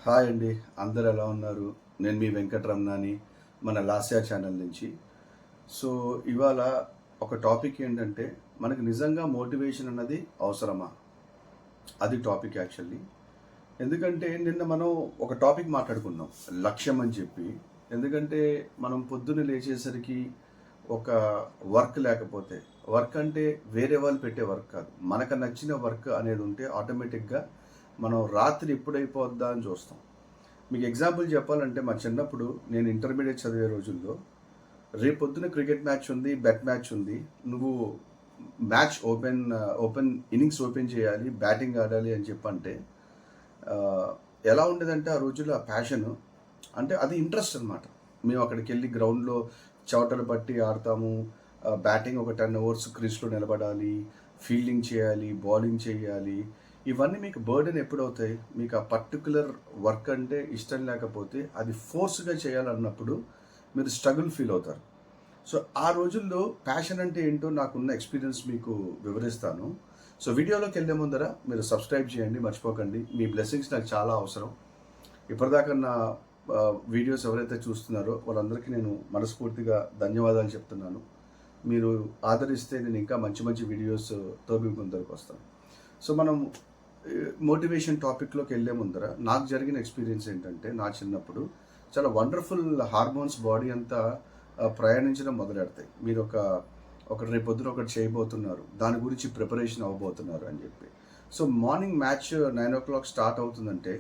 Hi అండి, అందరు ఎలా ఉన్నారు? నేను మీ వెంకటరమణని మన లాస్యా ఛానల్ నుంచి. సో ఇవాళ ఒక టాపిక్ ఏంటంటే, మనకు నిజంగా మోటివేషన్ అన్నది అవసరమా? అది టాపిక్ యాక్చువల్లీ. ఎందుకంటే నిన్న మనం ఒక టాపిక్ మాట్లాడుకున్నాం, లక్ష్యం అని చెప్పి. ఎందుకంటే మనం పొద్దున్న లేచేసరికి ఒక వర్క్ లేకపోతే, వర్క్ అంటే వేరే వాళ్ళు పెట్టే వర్క్ కాదు, మనకు నచ్చిన వర్క్ అనేది ఉంటే ఆటోమేటిక్గా మనం రాత్రి ఎప్పుడైపోద్దా అని చూస్తాం. మీకు ఎగ్జాంపుల్ చెప్పాలంటే, మా చిన్నప్పుడు నేను ఇంటర్మీడియట్ చదివే రోజుల్లో రేపొద్దున క్రికెట్ మ్యాచ్ ఉంది, బెట్ మ్యాచ్ ఉంది, నువ్వు మ్యాచ్ ఓపెన్ ఇన్నింగ్స్ ఓపెన్ చేయాలి, బ్యాటింగ్ ఆడాలి అని చెప్పంటే ఎలా ఉండేదంటే ఆ రోజుల్లో ఆ ప్యాషన్, అంటే అది ఇంట్రెస్ట్ అనమాట. మేము అక్కడికి వెళ్ళి గ్రౌండ్లో చవటలు పట్టి ఆడతాము, బ్యాటింగ్ ఒక 10 ఓవర్స్ క్రీస్లో నిలబడాలి, ఫీల్డింగ్ చేయాలి, బౌలింగ్ చేయాలి. ఇవన్నీ మీకు బర్డెన్ ఎప్పుడవుతాయి? మీకు ఆ పర్టికులర్ వర్క్ అంటే ఇష్టం లేకపోతే అది ఫోర్స్గా చేయాలన్నప్పుడు మీరు స్ట్రగుల్ ఫీల్ అవుతారు. సో ఆ రోజుల్లో ప్యాషన్ అంటే ఏంటో నాకున్న ఎక్స్పీరియన్స్ మీకు వివరిస్తాను. సో వీడియోలోకి వెళ్ళే ముందర మీరు సబ్స్క్రైబ్ చేయండి, మర్చిపోకండి. మీ బ్లెస్సింగ్స్ నాకు చాలా అవసరం. ఇప్పటిదాకా నా వీడియోస్ ఎవరైతే చూస్తున్నారో వాళ్ళందరికీ నేను మనస్ఫూర్తిగా ధన్యవాదాలు చెప్తున్నాను. మీరు ఆదరిస్తే నేను ఇంకా మంచి మంచి వీడియోస్తో మీ ముందరకు వస్తాను. సో మనం మోటివేషన్ టాపిక్లోకి వెళ్ళే ముందర నాకు జరిగిన ఎక్స్పీరియన్స్ ఏంటంటే, నా చిన్నప్పుడు చాలా వండర్ఫుల్ హార్మోన్స్ బాడీ అంతా ప్రయాణించడం మొదలెడతాయి. మీరు ఒక రేపొద్దున ఒకటి చేయబోతున్నారు, దాని గురించి ప్రిపరేషన్ అవ్వబోతున్నారు అని చెప్పి. So morning match 9 o'clock start అవుతుందంటే,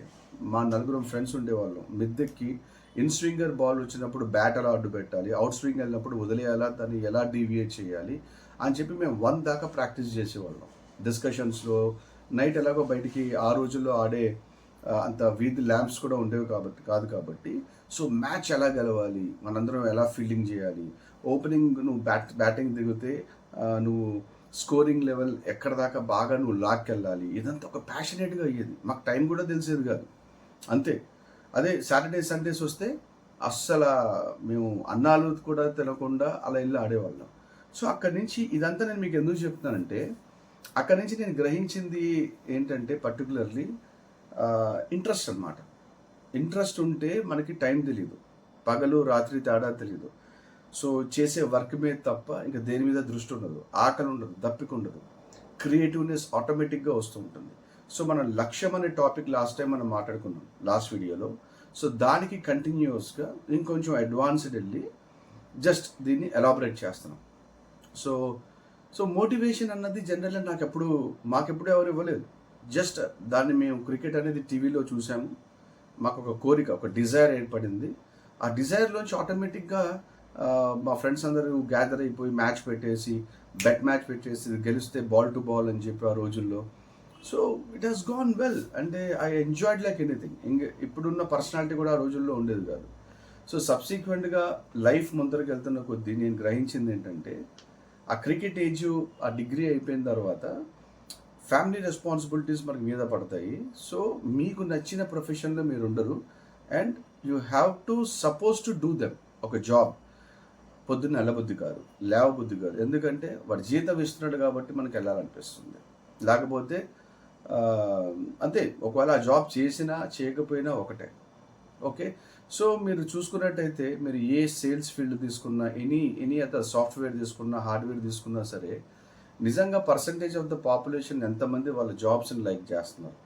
మా నలుగురం ఫ్రెండ్స్ ఉండేవాళ్ళం. మిద్దెక్కి ఇన్ స్వింగర్ బాల్ వచ్చినప్పుడు బ్యాట్ ఎలా అడ్డు పెట్టాలి, అవుట్ స్వింగ్ వెళ్ళినప్పుడు వదిలేయాలా, దాన్ని ఎలా డీవియేట్ చేయాలి అని చెప్పి మేము 1 దాకా ప్రాక్టీస్ చేసేవాళ్ళం. డిస్కషన్స్లో నైట్ ఎలాగో బయటికి ఆ రోజుల్లో ఆడే అంత వీధి ల్యాంప్స్ కూడా ఉండేవి కాబట్టి సో మ్యాచ్ ఎలా గెలవాలి, మనందరం ఎలా ఫీల్డింగ్ చేయాలి, ఓపెనింగ్ నువ్వు బ్యాటింగ్ దిగితే నువ్వు స్కోరింగ్ లెవెల్ ఎక్కడ దాకా బాగా నువ్వు లాక్కెళ్ళాలి, ఇదంతా ఒక ప్యాషనేట్గా అయ్యేది. మాకు టైం కూడా తెలిసేది కాదు, అంతే. అదే సాటర్డే సండేస్ వస్తే అస్సలు మేము అన్నాలు కూడా తినకుండా అలా వెళ్ళి ఆడేవాళ్ళం. సో అక్కడి నుంచి ఇదంతా నేను మీకు ఎందుకు చెప్తున్నానంటే, అక్కడి నుంచి నేను గ్రహించింది ఏంటంటే పర్టికులర్లీ ఇంట్రెస్ట్ అనమాట. ఇంట్రెస్ట్ ఉంటే మనకి టైం తెలీదు, పగలు రాత్రి తేడా తెలీదు. సో చేసే వర్క్ మీద తప్ప ఇంకా దేని మీద దృష్టి ఉండదు, ఆకలి ఉండదు, దప్పిక ఉండదు, క్రియేటివ్నెస్ ఆటోమేటిక్గా వస్తూ ఉంటుంది. సో మన లక్ష్యం అనే టాపిక్ లాస్ట్ టైం మనం మాట్లాడుకున్నాం లాస్ట్ వీడియోలో. సో దానికి కంటిన్యూస్గా ఇంకొంచెం అడ్వాన్స్డ్ వెళ్ళి జస్ట్ దీన్ని ఎలాబరేట్ చేస్తున్నాం. సో మోటివేషన్ అన్నది జనరల్గా మాకెప్పుడు ఎవరు ఇవ్వలేదు. జస్ట్ దాన్ని మేము క్రికెట్ అనేది టీవీలో చూసాము, మాకు ఒక కోరిక, ఒక డిజైర్ ఏర్పడింది. ఆ డిజైర్లోంచి ఆటోమేటిక్గా మా ఫ్రెండ్స్ అందరూ గ్యాదర్ అయిపోయి మ్యాచ్ పెట్టేసి, బెట్ మ్యాచ్ పెట్టేసి, గెలిస్తే బాల్ టు బాల్ అని చెప్పి ఆ రోజుల్లో. So it has gone well, అంటే ఐ ఎంజాయ్డ్ లైక్ ఎనీథింగ్. ఇప్పుడున్న పర్సనాలిటీ కూడా ఆ రోజుల్లో ఉండేది కాదు. సో సబ్సిక్వెంట్గా లైఫ్ ముందరికి వెళ్తున్న కొద్దీ నేను గ్రహించింది ఏంటంటే, ఆ క్రికెట్ ఏజ్, ఆ డిగ్రీ అయిపోయిన తర్వాత ఫ్యామిలీ రెస్పాన్సిబిలిటీస్ మనకి మీద పడతాయి. సో మీకు నచ్చిన ప్రొఫెషన్లో మీరు ఉండరు, and you have to suppose to do them. ఒక జాబ్ పొద్దున్న వెళ్ళబుద్ధి కాదు, లేవబుద్ధి కాదు, ఎందుకంటే వాడు జీతం ఇస్తున్నాడు కాబట్టి మనకు వెళ్ళాలనిపిస్తుంది. లేకపోతే అంతే, ఒకవేళ ఆ జాబ్ చేసినా చేయకపోయినా ఒకటే. ఓకే, సో మీరు చూసుకున్నట్టయితే, మీరు ఏ సేల్స్ ఫీల్డ్ తీసుకున్నా, ఎనీ అదర్ సాఫ్ట్వేర్ తీసుకున్నా, హార్డ్వేర్ తీసుకున్నా సరే, నిజంగా పర్సంటేజ్ ఆఫ్ ద పాపులేషన్ ఎంతమంది వాళ్ళ జాబ్స్ని లైక్ చేస్తున్నారు?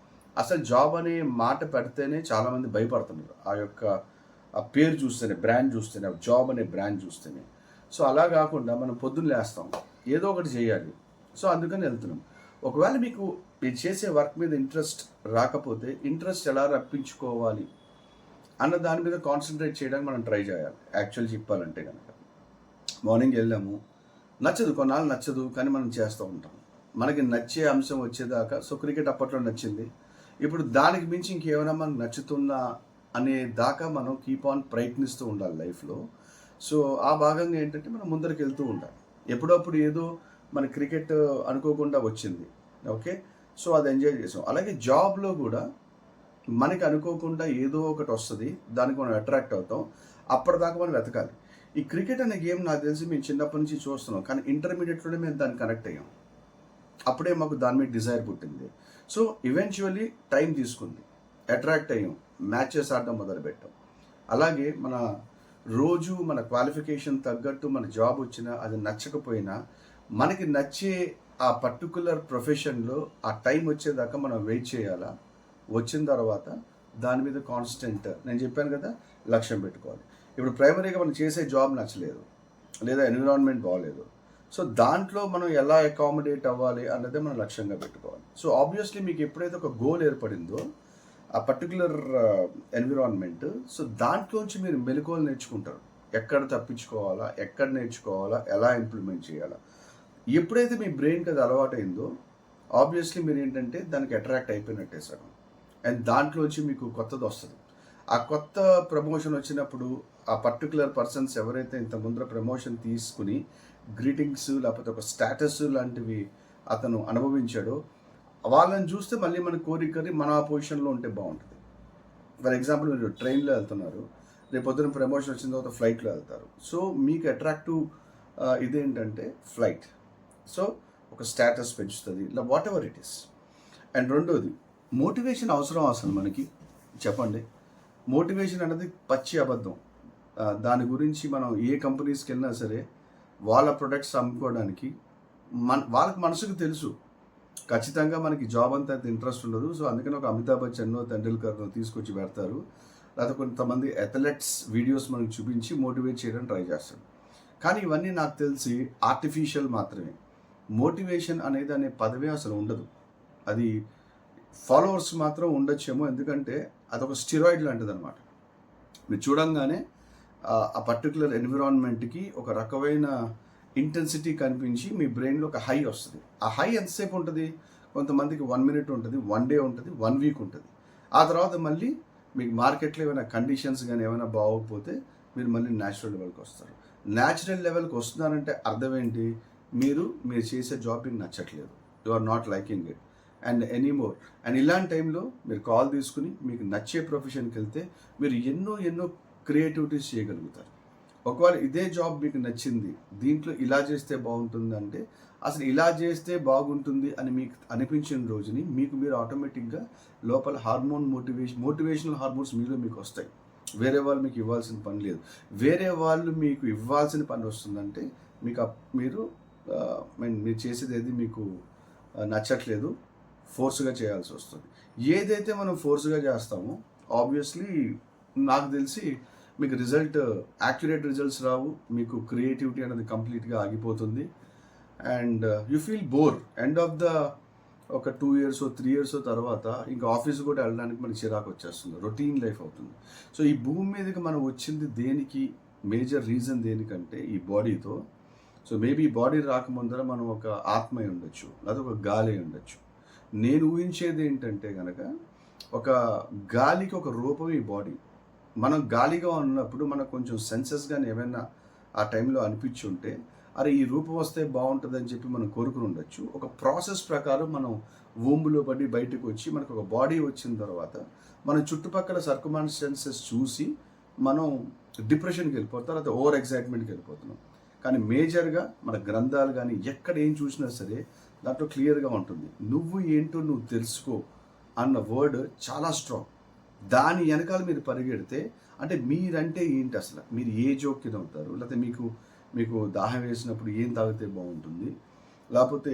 అసలు జాబ్ అనే మాట పెడితేనే చాలామంది భయపడుతున్నారు, ఆ పేరు చూస్తేనే, బ్రాండ్ చూస్తేనే, జాబ్ అనే బ్రాండ్ చూస్తేనే. సో అలా కాకుండా మనం పొద్దున్న లేస్తాం, ఏదో ఒకటి చేయాలి, సో అందుకని వెళ్తున్నాం. ఒకవేళ మీకు మీరు చేసే వర్క్ మీద ఇంట్రెస్ట్ రాకపోతే, ఇంట్రెస్ట్ ఎలా రప్పించుకోవాలి అన్న దాని మీద కాన్సన్ట్రేట్ చేయడానికి మనం ట్రై చేయాలి. యాక్చువల్ చెప్పాలంటే కనుక, మార్నింగ్ వెళ్ళాము, కొన్నాళ్ళు నచ్చదు, కానీ మనం చేస్తూ ఉంటాం. మనకి నచ్చే అంశం వచ్చేదాకా. సో క్రికెట్ అప్పట్లో నచ్చింది, ఇప్పుడు దానికి మించి ఇంకేమైనా మనకు నచ్చుతుందా అనే దాకా మనం కీప్ ఆన్ ప్రయత్నిస్తూ ఉండాలి లైఫ్లో. సో ఆ భాగంగా ఏంటంటే మనం ముందరికి వెళ్తూ ఉండాలి. ఎప్పుడప్పుడు ఏదో మన క్రికెట్ అనుకోకుండా వచ్చింది, ఓకే, సో అది ఎంజాయ్ చేసాం. అలాగే జాబ్లో కూడా మనకి అనుకోకుండా ఏదో ఒకటి వస్తుంది, దానికి మనం అట్రాక్ట్ అవుతాం, అప్పటిదాకా మనం వెతకాలి. ఈ క్రికెట్ అనే గేమ్ నాకు తెలిసి మేము చిన్నప్పటి నుంచి చూస్తున్నాం, కానీ ఇంటర్మీడియట్లోనే మేము దాన్ని కనెక్ట్ అయ్యాం. అప్పుడే మాకు దాని మీద డిజైర్ పుట్టింది. సో ఈవెన్చువల్లీ టైం తీసుకుంది, అట్రాక్ట్ అయ్యాం, మ్యాచెస్ ఆడడం మొదలుపెట్టాం. అలాగే రోజు మన క్వాలిఫికేషన్ తగ్గట్టు మన జాబ్ వచ్చినా అది నచ్చకపోయినా మనకి నచ్చే ఆ పర్టికులర్ ప్రొఫెషన్లో ఆ టైం వచ్చేదాకా మనం వెయిట్ చేయాలా, వచ్చిన తర్వాత దాని మీద కాన్స్టెంట్ నేను చెప్పాను కదా లక్ష్యం పెట్టుకోవాలి. ఇప్పుడు ప్రైమరీగా మనం చేసే జాబ్ నచ్చలేదు లేదా ఎన్విరాన్మెంట్ బాగోలేదు, సో దాంట్లో మనం ఎలా అకామిడేట్ అవ్వాలి అన్నదే మనం లక్ష్యంగా పెట్టుకోవాలి. సో ఆబ్వియస్లీ మీకు ఎప్పుడైతే ఒక గోల్ ఏర్పడిందో ఆ పర్టికులర్ ఎన్విరాన్మెంట్, సో దాంట్లోంచి మీరు మెలకువలు నేర్చుకుంటారు. ఎక్కడ తప్పించుకోవాలా, ఎక్కడ నేర్చుకోవాలా, ఎలా ఇంప్లిమెంట్ చేయాలా. ఎప్పుడైతే మీ బ్రెయిన్కి అది అలవాటైందో ఆబ్వియస్లీ మీరు ఏంటంటే దానికి అట్రాక్ట్ అయిపోయినట్టే సగం, అండ్ దాంట్లోంచి మీకు కొత్తది వస్తుంది. ఆ కొత్త ప్రమోషన్ వచ్చినప్పుడు ఆ పర్టికులర్ పర్సన్స్ ఎవరైతే ఇంత ముందర ప్రమోషన్ తీసుకుని గ్రీటింగ్స్ లేకపోతే ఒక స్టేటస్ లాంటివి అతను అనుభవించాడో వాళ్ళని చూస్తే మళ్ళీ మన కోరికని మన ఆ పొజిషన్లో ఉంటే బాగుంటుంది. ఫర్ ఎగ్జాంపుల్ మీరు ట్రైన్లో వెళ్తున్నారు, రేపు పొద్దున ప్రమోషన్ వచ్చిన తర్వాత ఫ్లైట్లో వెళ్తారు. సో మీకు అట్రాక్టివ్ ఇదేంటంటే ఫ్లైట్. సో ఒక స్టేటస్ పెంచుతుంది, ఇలా what ever it is. And రెండోది మోటివేషన్ అవసరం అసలు మనకి చెప్పండి. మోటివేషన్ అనేది పచ్చి అబద్ధం. దాని గురించి మనం ఏ కంపెనీస్కి వెళ్ళినా సరే వాళ్ళ ప్రొడక్ట్స్ అమ్ముకోవడానికి వాళ్ళకి మనసుకు తెలుసు ఖచ్చితంగా మనకి జాబ్ అంతా ఇంట్రెస్ట్ ఉండదు. సో అందుకని ఒక అమితాబ్ బచ్చన్, తెండూల్కర్ను తీసుకొచ్చి పెడతారు, లేదా కొంతమంది అథ్లెట్స్ వీడియోస్ మనకు చూపించి మోటివేట్ చేయడానికి ట్రై చేస్తారు. కానీ ఇవన్నీ నాకు తెలిసి ఆర్టిఫిషియల్ మాత్రమే. మోటివేషన్ అనేది అనే పదవే అసలు ఉండదు. అది ఫాలోవర్స్ మాత్రం ఉండొచ్చేమో, ఎందుకంటే అదొక స్టిరాయిడ్ లాంటిది అనమాట. మీరు చూడంగానే ఆ పర్టికులర్ ఎన్విరాన్మెంట్కి ఒక రకమైన ఇంటెన్సిటీ కనిపించి మీ బ్రెయిన్లో ఒక హై వస్తుంది. ఆ హై ఎంతసేపు ఉంటుంది? కొంతమందికి 1 minute ఉంటుంది, 1 day ఉంటుంది, 1 week ఉంటుంది. ఆ తర్వాత మళ్ళీ మీకు మార్కెట్లో ఏమైనా కండిషన్స్ కానీ ఏమైనా బాగోకపోతే మీరు మళ్ళీ న్యాచురల్ లెవెల్కి వస్తారు. న్యాచురల్ లెవెల్కి వస్తున్నారంటే అర్థం ఏంటి? మీరు చేసే జాబ్ మీకు నచ్చట్లేదు, you are not liking it and anymore. And ఇలాంటి టైంలో మీరు కాల్ తీసుకుని మీకు నచ్చే ప్రొఫెషన్కి వెళ్తే మీరు ఎన్నో క్రియేటివిటీస్ చేయగలుగుతారు. ఒకవేళ ఇదే జాబ్ మీకు నచ్చింది, దీంట్లో ఇలా చేస్తే బాగుంటుంది అంటే అసలు ఇలా చేస్తే బాగుంటుంది అని మీకు అనిపించిన రోజుని మీకు మీరు ఆటోమేటిక్గా లోపల మోటివేషనల్ హార్మోన్స్ మీకు వస్తాయి. వేరే వాళ్ళు మీకు ఇవ్వాల్సిన పని లేదు. వేరే వాళ్ళు మీకు ఇవ్వాల్సిన పని వస్తుందంటే మీరు చేసేది ఏది మీకు నచ్చట్లేదు, ఫోర్స్గా చేయాల్సి వస్తుంది. ఏదైతే మనం ఫోర్స్గా చేస్తామో ఆబ్వియస్లీ నాకు తెలిసి మీకు యాక్యురేట్ రిజల్ట్స్ రావు, మీకు క్రియేటివిటీ అనేది కంప్లీట్గా ఆగిపోతుంది. And you feel bore. End of ఒక 2 years 3 years తర్వాత ఇంకా ఆఫీస్ కూడా వెళ్ళడానికి మనకి చిరాకు వచ్చేస్తుంది, రొటీన్ లైఫ్ అవుతుంది. సో ఈ భూమి మీదకి మనం వచ్చింది దేనికి? మేజర్ రీజన్ దేనికంటే ఈ బాడీతో. సో మేబీ ఈ బాడీ రాకముందర మనం ఒక ఆత్మ అయి ఉండొచ్చు, లేదా ఒక గాలి అయి ఉండొచ్చు. నేను ఊహించేది ఏంటంటే కనుక ఒక గాలికి ఒక రూపం ఈ బాడీ. మనం గాలిగా ఉన్నప్పుడు మనకు కొంచెం సెన్సెస్ కానీ ఏమైనా ఆ టైంలో అనిపించి ఉంటే అరే ఈ రూపం వస్తే బాగుంటుందని చెప్పి మనం కోరుకుని ఉండొచ్చు. ఒక ప్రాసెస్ ప్రకారం మనం వూంబులో పడి బయటకు వచ్చి మనకు ఒక బాడీ వచ్చిన తర్వాత మన చుట్టుపక్కల సర్కమ్స్టాన్సెస్ చూసి మనం డిప్రెషన్కి వెళ్ళిపోతాం, లేదా ఓవర్ ఎక్సైట్మెంట్కి వెళ్ళిపోతున్నాం. కానీ మేజర్గా మన గ్రంథాలు కానీ ఎక్కడ ఏం చూసినా సరే దాంట్లో క్లియర్గా ఉంటుంది, నువ్వు ఏంటో నువ్వు తెలుసుకో అన్న వర్డ్ చాలా స్ట్రాంగ్. దాని వెనకాల మీరు పరిగెడితే అంటే మీరంటే ఏంటి, అసలు మీరు ఏ జోక్కి అవుతారు, లేకపోతే మీకు దాహం వేసినప్పుడు ఏం తాగితే బాగుంటుంది, లేకపోతే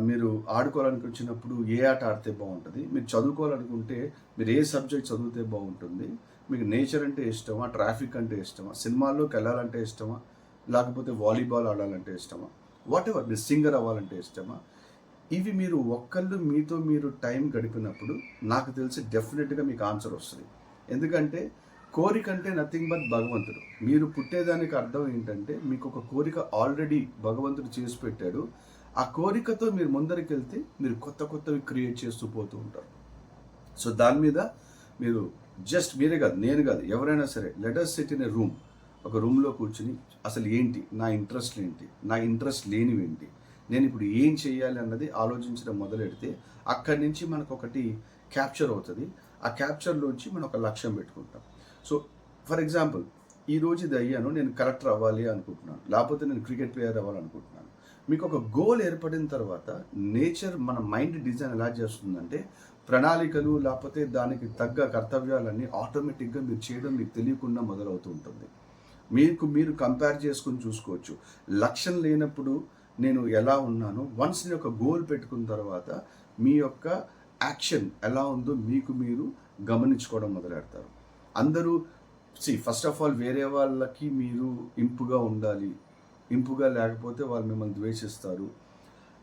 మీరు ఆడుకోవాలని వచ్చినప్పుడు ఏ ఆట ఆడితే బాగుంటుంది, మీరు చదువుకోవాలనుకుంటే మీరు ఏ సబ్జెక్ట్ చదివితే బాగుంటుంది, మీకు నేచర్ అంటే ఇష్టమా, ట్రాఫిక్ అంటే ఇష్టమా, సినిమాల్లోకి వెళ్ళాలంటే ఇష్టమా, లేకపోతే వాలీబాల్ ఆడాలంటే ఇష్టమా, వాట్ ఎవర్, మీరు సింగర్ అవ్వాలంటే ఇష్టమా, ఇవి మీరు మీతో మీరు టైం గడిపినప్పుడు నాకు తెలిసి డెఫినెట్గా మీకు ఆన్సర్ వస్తుంది. ఎందుకంటే కోరిక అంటే నథింగ్ బట్ భగవంతుడు. మీరు పుట్టేదానికి అర్థం ఏంటంటే మీకు ఒక కోరిక ఆల్రెడీ భగవంతుడు చేసి పెట్టాడు. ఆ కోరికతో మీరు ముందరికి వెళ్తే మీరు కొత్తవి క్రియేట్ చేస్తూ పోతూ ఉంటారు. సో దాని మీద మీరు జస్ట్ మీరే కాదు, నేను కాదు, ఎవరైనా సరే let us SIT in a room. ఒక రూమ్లో కూర్చుని అసలు ఏంటి నా ఇంట్రెస్ట్ ఏంటి, నా ఇంట్రెస్ట్ లేనివి ఏంటి, నేను ఇప్పుడు ఏం చేయాలి అన్నది ఆలోచించడం మొదలెడితే అక్కడి నుంచి మనకు ఒకటి క్యాప్చర్ అవుతుంది. ఆ క్యాప్చర్లోంచి మనం ఒక లక్ష్యం పెట్టుకుంటాం. సో ఫర్ ఎగ్జాంపుల్ ఈరోజు ఇది అయ్యాను, నేను కలెక్టర్ అవ్వాలి అనుకుంటున్నాను, లేకపోతే నేను క్రికెట్ ప్లేయర్ అవ్వాలనుకుంటున్నాను. మీకు ఒక గోల్ ఏర్పడిన తర్వాత నేచర్ మన మైండ్ డిజైన్ ఎలా చేస్తుందంటే ప్రణాళికలు లేకపోతే దానికి తగ్గ కర్తవ్యాలన్నీ ఆటోమేటిక్గా మీరు చేయడం మీకు తెలియకుండా మొదలవుతూ ఉంటుంది. మీరు కంపేర్ చేసుకుని చూసుకోవచ్చు. లక్ష్యం లేనప్పుడు నేను ఎలా ఉన్నానో వన్స్ నేను ఒక గోల్ పెట్టుకున్న తర్వాత మీ యొక్క యాక్షన్ ఎలా ఉందో మీకు మీరు గమనించుకోవడం మొదలెడతారు. అందరూ ఫస్ట్ ఆఫ్ ఆల్ వేరే వాళ్ళకి మీరు ఇంపుగా ఉండాలి, ఇంపుగా లేకపోతే వాళ్ళు మిమ్మల్ని ద్వేషిస్తారు,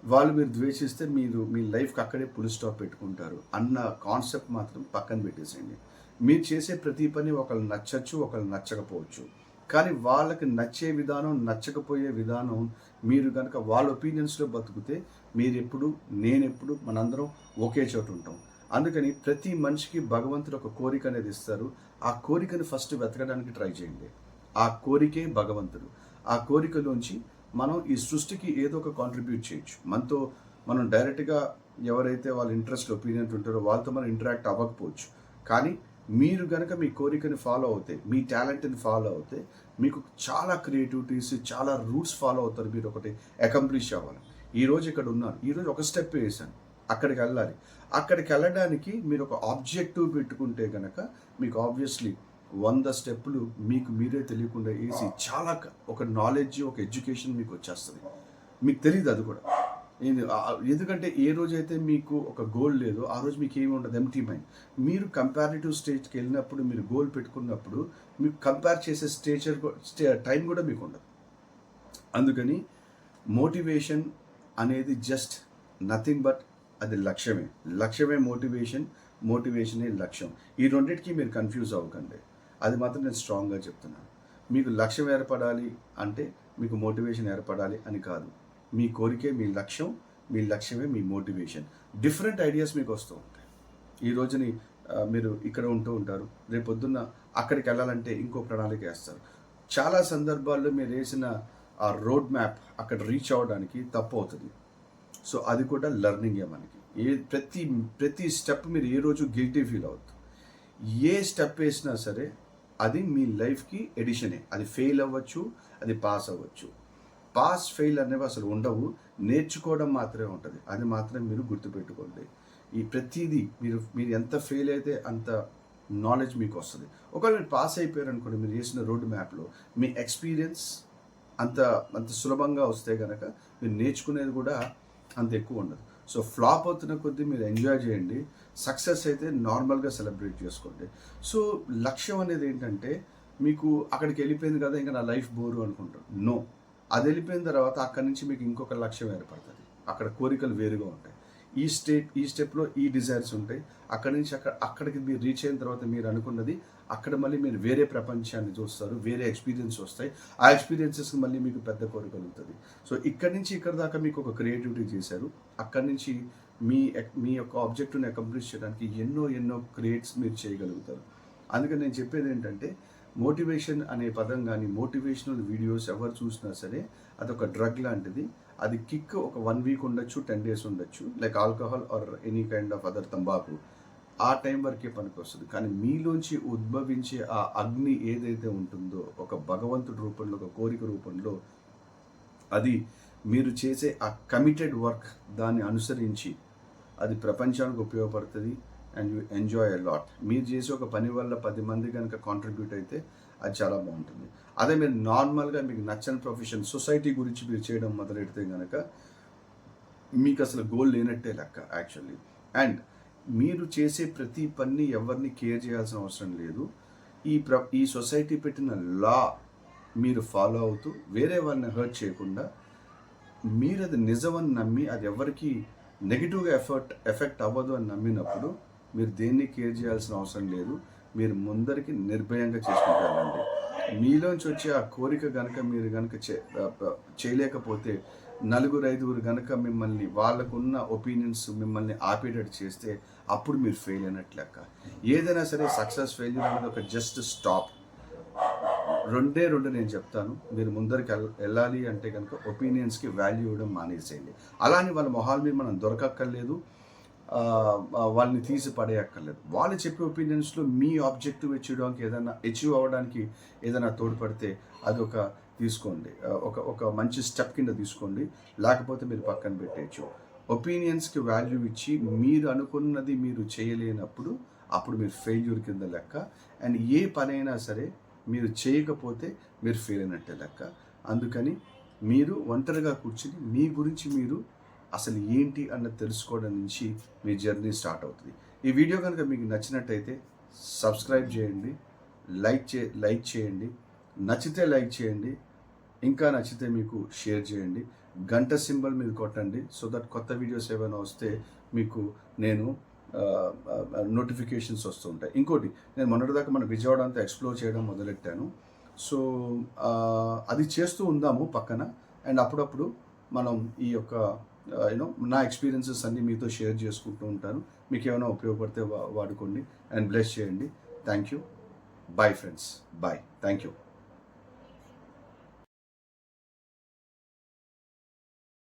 వాళ్ళు మీరు ద్వేషిస్తే మీరు మీ లైఫ్కి అక్కడే ఫుల్ స్టాప్ పెట్టుకుంటారు అన్న కాన్సెప్ట్ మాత్రం పక్కన పెట్టేసేయండి. మీరు చేసే ప్రతి పని ఒకళ్ళు నచ్చచ్చు, ఒకళ్ళు నచ్చకపోవచ్చు. కానీ వాళ్ళకి నచ్చే విధానం, నచ్చకపోయే విధానం మీరు కనుక వాళ్ళ ఒపీనియన్స్లో బతికితే మీరెప్పుడు, నేనెప్పుడు, మనందరం ఒకే చోట ఉంటాం. అందుకని ప్రతి మనిషికి భగవంతుడు ఒక కోరిక అనేది ఇస్తారు. ఆ కోరికను ఫస్ట్ వెతకడానికి ట్రై చేయండి. ఆ కోరికే భగవంతుడు. ఆ కోరికలోంచి మనం ఈ సృష్టికి ఏదో ఒక కాంట్రిబ్యూట్ చేయొచ్చు. మనం డైరెక్ట్గా ఎవరైతే వాళ్ళ ఇంట్రెస్ట్ ఒపీనియన్ ఉంటారో వాళ్ళతో మనం ఇంటరాక్ట్ అవ్వకపోవచ్చు. కానీ మీరు కనుక మీ కోరికని ఫాలో అవుతే, మీ టాలెంట్ని ఫాలో అవుతే మీకు చాలా క్రియేటివిటీస్, చాలా రూట్స్ ఫాలో అవుతారు. మీరు ఒకటి అకంప్లిష్ అవ్వాలి. ఈరోజు ఇక్కడ ఉన్నారు, ఈరోజు ఒక స్టెప్ వేసాను, అక్కడికి వెళ్ళాలి. అక్కడికి వెళ్ళడానికి మీరు ఒక ఆబ్జెక్టివ్ పెట్టుకుంటే కనుక మీకు ఆబ్వియస్లీ 100 స్టెప్పులు మీకు మీరే తెలియకుండా వేసి చాలా ఒక నాలెడ్జ్, ఒక ఎడ్యుకేషన్ మీకు వచ్చేస్తుంది. మీకు తెలియదు అది కూడా. ఎందుకంటే ఏ రోజైతే మీకు ఒక గోల్ లేదో ఆ రోజు మీకు ఏమి ఉండదు, ఎంప్టీ మైండ్. మీరు కంపారిటివ్ స్టేజ్కి వెళ్ళినప్పుడు, మీరు గోల్ పెట్టుకున్నప్పుడు మీకు కంపేర్ చేసే టైం కూడా మీకు ఉండదు. అందుకని మోటివేషన్ అనేది జస్ట్ నథింగ్ బట్ అది లక్ష్యమే మోటివేషనే లక్ష్యం. ఈ రెండింటికి మీరు కన్ఫ్యూజ్ అవ్వకండి. అది మాత్రం నేను స్ట్రాంగ్గా చెప్తున్నాను. మీకు లక్ష్యం ఏర్పడాలి అంటే మీకు మోటివేషన్ ఏర్పడాలి అని కాదు. మీ కోరికే మీ లక్ష్యం, మీ లక్ష్యమే మీ మోటివేషన్. డిఫరెంట్ ఐడియాస్ మీకు వస్తూ ఉంటాయి. ఈ రోజుని మీరు ఇక్కడ ఉంటూ ఉంటారు, రేపు పొద్దున్న అక్కడికి వెళ్ళాలంటే ఇంకో ప్రణాళిక వేస్తారు. చాలా సందర్భాల్లో మీరు వేసిన ఆ రోడ్ మ్యాప్ అక్కడ రీచ్ అవ్వడానికి తప్పు అవుతుంది. సో అది కూడా లెర్నింగే మనకి. ప్రతి స్టెప్ మీరు ఏ రోజు గిల్టీ ఫీల్ అవుతుంది. ఏ స్టెప్ వేసినా సరే అది మీ లైఫ్కి ఎడిషనే. అది ఫెయిల్ అవ్వచ్చు, అది పాస్ అవ్వచ్చు. పాస్ ఫెయిల్ అనేవి అసలు ఉండవు, నేర్చుకోవడం మాత్రమే ఉంటుంది. అది మాత్రం మీరు గుర్తుపెట్టుకోండి. ఈ ప్రతిదీ మీరు ఎంత ఫెయిల్ అయితే అంత నాలెడ్జ్ మీకు వస్తుంది. ఒకవేళ మీరు పాస్ అయిపోయారు అనుకోండి, మీరు చేసిన రోడ్ మ్యాప్లో మీ ఎక్స్పీరియన్స్ అంత సులభంగా వస్తే కనుక మీరు నేర్చుకునేది కూడా అంత ఎక్కువ ఉండదు. సో ఫ్లాప్ అవుతున్న కొద్దీ మీరు ఎంజాయ్ చేయండి, సక్సెస్ అయితే నార్మల్గా సెలబ్రేట్ చేసుకోండి. సో లక్ష్యం అనేది ఏంటంటే మీకు అక్కడికి వెళ్ళిపోయింది కదా ఇంకా నా లైఫ్ బోరు అనుకుంటారు. నో, అది వెళ్ళిపోయిన తర్వాత అక్కడి నుంచి మీకు ఇంకొక లక్ష్యం ఏర్పడుతుంది. అక్కడ కోరికలు వేరుగా ఉంటాయి. ఈ స్టెప్లో ఈ డిజైర్స్ ఉంటాయి. అక్కడి నుంచి అక్కడికి మీరు రీచ్ అయిన తర్వాత మీరు అనుకున్నది అక్కడ మళ్ళీ మీరు వేరే ప్రపంచాన్ని చూస్తారు, వేరే ఎక్స్పీరియన్స్ వస్తాయి. ఆ ఎక్స్పీరియన్సెస్కి మళ్ళీ మీకు పెద్ద కోరిక ఉంటుంది. సో ఇక్కడి నుంచి ఇక్కడ దాకా మీకు ఒక క్రియేటివిటీ చేశారు. అక్కడి నుంచి మీ యొక్క ఆబ్జెక్టివ్ని అకంప్లిష్ చేయడానికి ఎన్నో క్రియేట్స్ మీరు చేయగలుగుతారు. అందుకని నేను చెప్పేది ఏంటంటే మోటివేషన్ అనే పదం కానీ, మోటివేషనల్ వీడియోస్ ఎవరు చూసినా సరే అదొక డ్రగ్ లాంటిది. అది కిక్ ఒక 1 వీక్ ఉండొచ్చు, 10 days ఉండొచ్చు, like alcohol or any kind of other తంబాకు. ఆ టైం వరకే పనికి వస్తుంది. కానీ మీలోంచి ఉద్భవించే ఆ అగ్ని ఏదైతే ఉంటుందో ఒక భగవంతుడి రూపంలో, ఒక కోరిక రూపంలో, అది మీరు చేసే ఆ కమిటెడ్ వర్క్ దాన్ని అనుసరించి అది ప్రపంచానికి ఉపయోగపడుతుంది. And you enjoy a lot. మీరు చేసే ఒక పని వల్ల 10 మంది కనుక కాంట్రిబ్యూట్ అయితే అది చాలా బాగుంటుంది. అదే మీరు నార్మల్గా మీకు నచ్చని ప్రొఫెషన్, సొసైటీ గురించి మీరు చేయడం మొదలెడితే కనుక మీకు అసలు గోల్ లేనట్టే లెక్క యాక్చువల్లీ. అండ్ మీరు చేసే ప్రతి పని ఎవరిని కేర్ చేయాల్సిన అవసరం లేదు. ఈ సొసైటీ పెట్టిన లా మీరు ఫాలో అవుతూ వేరే వాళ్ళని హర్ట్ చేయకుండా మీరు అది నిజమని నమ్మి, అది ఎవరికి నెగిటివ్గా ఎఫెక్ట్ అవ్వదు అని నమ్మినప్పుడు మీరు దేన్ని కేర్ చేయాల్సిన అవసరం లేదు. మీరు ముందరికి నిర్భయంగా చేసుకుంటారండి. మీలోంచి వచ్చే ఆ కోరిక కనుక మీరు కనుక చేయలేకపోతే 4-5 కనుక మిమ్మల్ని వాళ్ళకున్న ఒపీనియన్స్ మిమ్మల్ని ఆపేటట్టు చేస్తే అప్పుడు మీరు ఫెయిల్ అయినట్టు లెక్క. ఏదైనా సరే సక్సెస్ ఫెయిల్యూర్ అనేది ఒక జస్ట్ స్టాప్. రెండే నేను చెప్తాను. మీరు ముందరికి వెళ్ళాలి అంటే కనుక ఒపీనియన్స్కి వాల్యూ ఇవ్వడం మానేసేయండి. అలానే వాళ్ళ మొహాల మీద మనం దొరకక్కర్లేదు, వాళ్ళని తీసి పడేయక్కర్లేదు. వాళ్ళు చెప్పే ఒపీనియన్స్లో మీ ఆబ్జెక్టివ్ అచీవ్ అవ్వడానికి ఏదైనా తోడ్పడితే అదొక తీసుకోండి. ఒక మంచి స్టెప్ కింద తీసుకోండి. లేకపోతే మీరు పక్కన పెట్టేయచ్చు. ఒపీనియన్స్‌కి వాల్యూ ఇచ్చి మీరు అనుకున్నది మీరు చేయలేనప్పుడు అప్పుడు మీరు ఫెయిల్యూర్ కింద లెక్క. అండ్ ఏ పనైనా సరే మీరు చేయకపోతే మీరు ఫెయిల్ అయినట్టే లెక్క. అందుకని మీరు ఒంటరిగా కూర్చుని మీ గురించి మీరు అసలు ఏంటి అన్నది తెలుసుకోవడం నుంచి మీ జర్నీ స్టార్ట్ అవుతుంది. ఈ వీడియో కనుక మీకు నచ్చినట్టయితే సబ్స్క్రైబ్ చేయండి, లైక్ చేయండి, నచ్చితే లైక్ చేయండి, ఇంకా నచ్చితే మీకు షేర్ చేయండి, గంట సింబల్ మీద కొట్టండి. సో దట్ కొత్త వీడియోస్ ఏమైనా వస్తే మీకు నేను నోటిఫికేషన్స్ వస్తుంటాయి. ఇంకోటి, నేను మొన్నటిదాకా మన విజయవాడ అంతా ఎక్స్ప్లోర్ చేయడం మొదలెట్టాను. సో అది చేస్తూ ఉందాము పక్కన. అండ్ అప్పుడప్పుడు మనం ఈ యొక్క నా ఎక్స్పీరియన్సెస్ అన్నీ మీతో షేర్ చేసుకుంటూ ఉంటాను. మీకు ఏమైనా ఉపయోగపడితే వాడుకోండి అండ్ బ్లెస్ చేయండి. Thank you. Bye friends. Bye. Thank you.